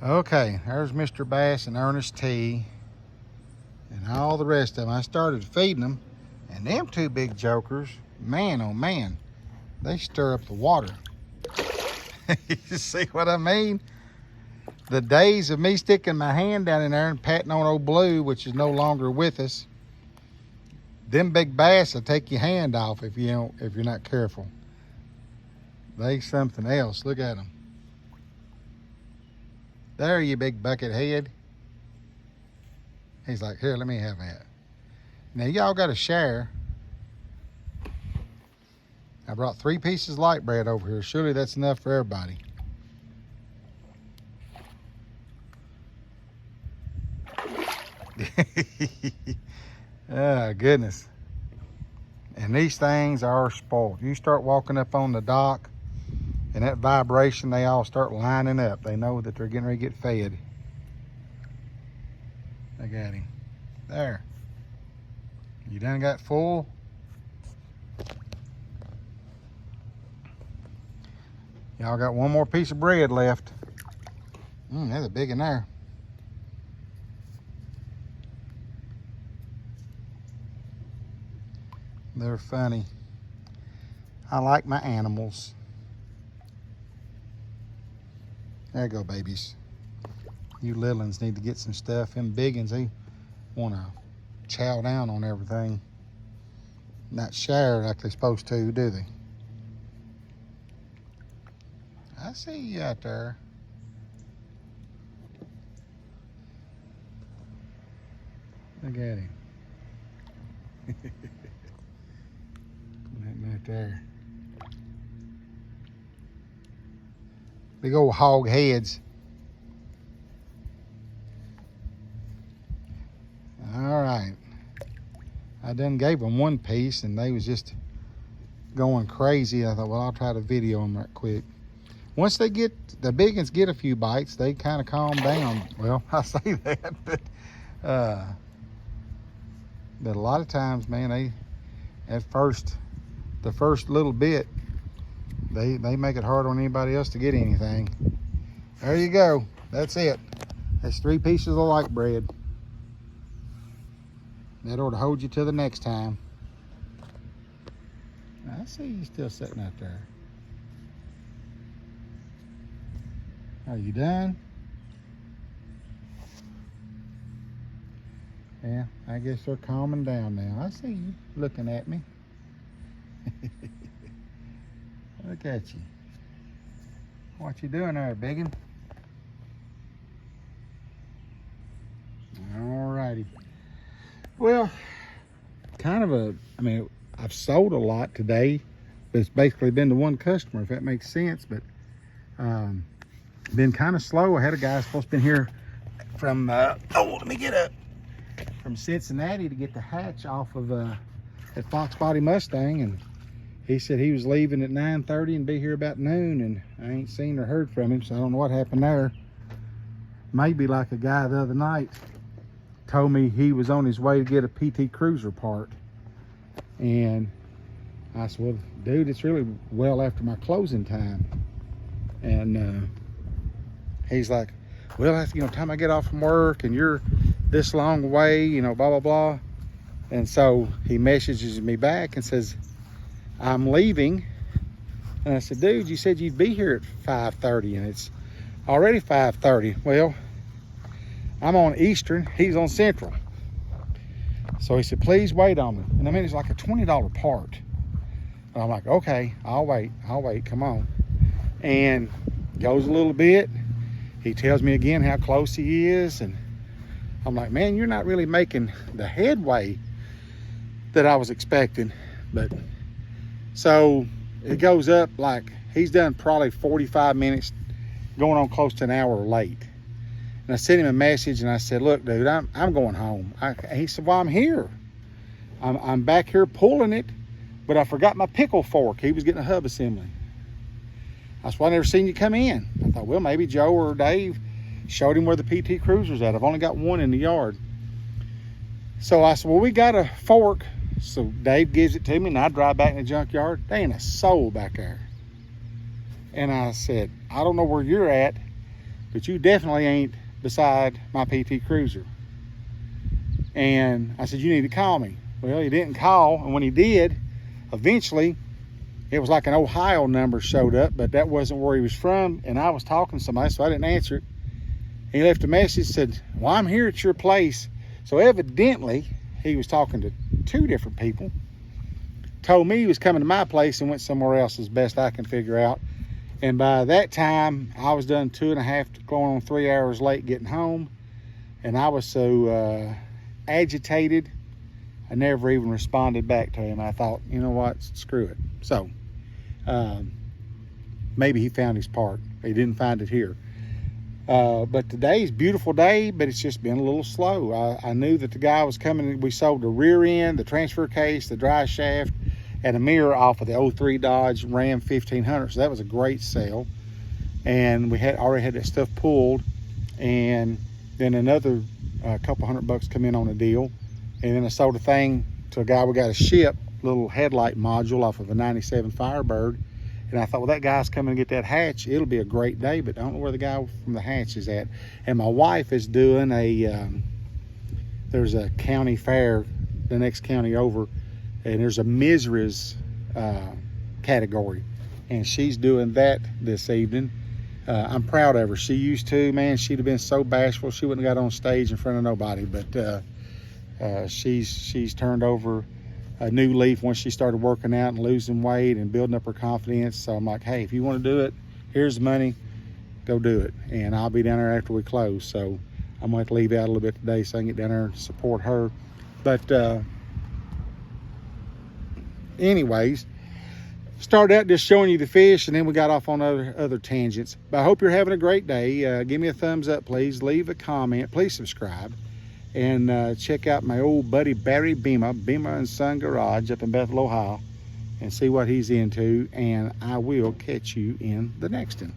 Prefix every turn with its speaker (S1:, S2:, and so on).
S1: Okay, there's Mr. Bass and Ernest T. and all the rest of them. I started feeding them, and them two big jokers, man, oh man, they stir up the water. You see what I mean? The days of me sticking my hand down in there and patting on old Blue, which is no longer with us, them big bass will take your hand off if you're not careful. They something else. Look at them. There, you big bucket head. He's like, here, let me have that. Now y'all got to share. I brought 3 pieces of light bread over here. Surely that's enough for everybody. Oh, goodness. And these things are spoiled. You start walking up on the dock, and that vibration, they all start lining up. They know that they're getting ready to get fed. Look at him. There. You done got full? Y'all got one more piece of bread left. There's a big in there. They're funny. I like my animals. There you go, babies. You little ones need to get some stuff. Them big ones, they want to chow down on everything. Not share like they're supposed to, do they? I see you out there. Look at him. That right there. Big old hog heads. All right. I done gave them one piece and they was just going crazy. I thought, well, I'll try to video them right quick. Once they get, the big ones get a few bites, they kind of calm down. Well, I say that, but a lot of times, man, they, the first little bit, they make it hard on anybody else to get anything. There you go. That's it. That's 3 pieces of light bread. That ought to hold you till the next time. I see you still sitting out there. Are you done? Yeah, I guess they're calming down now. I see you looking at me. Look at you. What you doing there, biggin? Alrighty. Well, kind of I mean, I've sold a lot today, but it's basically been to one customer, if that makes sense. But been kind of slow. I had a guy supposed to be here from, let me get up, from Cincinnati to get the hatch off of that Fox Body Mustang, and he said he was leaving at 9:30 and be here about noon, and I ain't seen or heard from him, so I don't know what happened there. Maybe like a guy the other night told me he was on his way to get a PT Cruiser part, and I said, well, dude, it's really well after my closing time. And he's like, well, time I get off from work and you're this long away, blah, blah, blah. And so he messages me back and says, I'm leaving. And I said, dude, you said you'd be here at 5:30 and it's already 5:30. Well, I'm on Eastern, he's on Central. So he said, please wait on me. And I mean, it's like a $20 part. And I'm like, okay, I'll wait, come on. And goes a little bit. He tells me again how close he is. And I'm like, man, you're not really making the headway that I was expecting. But so it goes up like he's done probably 45 minutes, going on close to an hour late. And I sent him a message and I said, look, dude, I'm going home. He said, well, I'm here. I'm back here pulling it, but I forgot my pickle fork. He was getting a hub assembly. I said, well, I never seen you come in. I thought, well, maybe Joe or Dave showed him where the PT Cruiser's at. I've only got one in the yard. So I said, well, we got a fork. So Dave gives it to me and I drive back in the junkyard. There ain't a soul back there. And I said, I don't know where you're at, but you definitely ain't beside my PT Cruiser. And I said, you need to call me. Well, he didn't call, and when he did, eventually, it was like an Ohio number showed up, but that wasn't where he was from, and I was talking to somebody, so I didn't answer it. He left a message, said, well, I'm here at your place. So evidently, he was talking to 2 different people. Told me he was coming to my place and went somewhere else, as best I can figure out. And by that time, I was done 2.5, going on 3 hours late getting home. And I was so agitated, I never even responded back to him. I thought, you know what, screw it. So maybe he found his part. He didn't find it here. But today's a beautiful day, but it's just been a little slow. I knew that the guy was coming. We sold the rear end, the transfer case, the dry shaft, and a mirror off of the 03 Dodge Ram 1500. So that was a great sale. And we had already had that stuff pulled. And then another couple $100 come in on a deal. And then I sold a thing to a guy we got to ship, little headlight module off of a 97 Firebird. And I thought, well, that guy's coming to get that hatch. It'll be a great day, but I don't know where the guy from the hatch is at. And my wife is doing there's a county fair, the next county over, and there's a Mizra's category. And she's doing that this evening. I'm proud of her. She used to, man, she'd have been so bashful. She wouldn't have got on stage in front of nobody, but she's turned over a new leaf once she started working out and losing weight and building up her confidence. So I'm like, hey, if you want to do it, here's the money, go do it. And I'll be down there after we close. So I'm going to have to leave out a little bit today so I can get down there and support her. But anyways, started out just showing you the fish, and then we got off on other tangents. But I hope you're having a great day. Give me a thumbs up, please. Leave a comment. Please subscribe. And check out my old buddy Barry Bema and Son Garage up in Bethel, Ohio, and see what he's into. And I will catch you in the next one.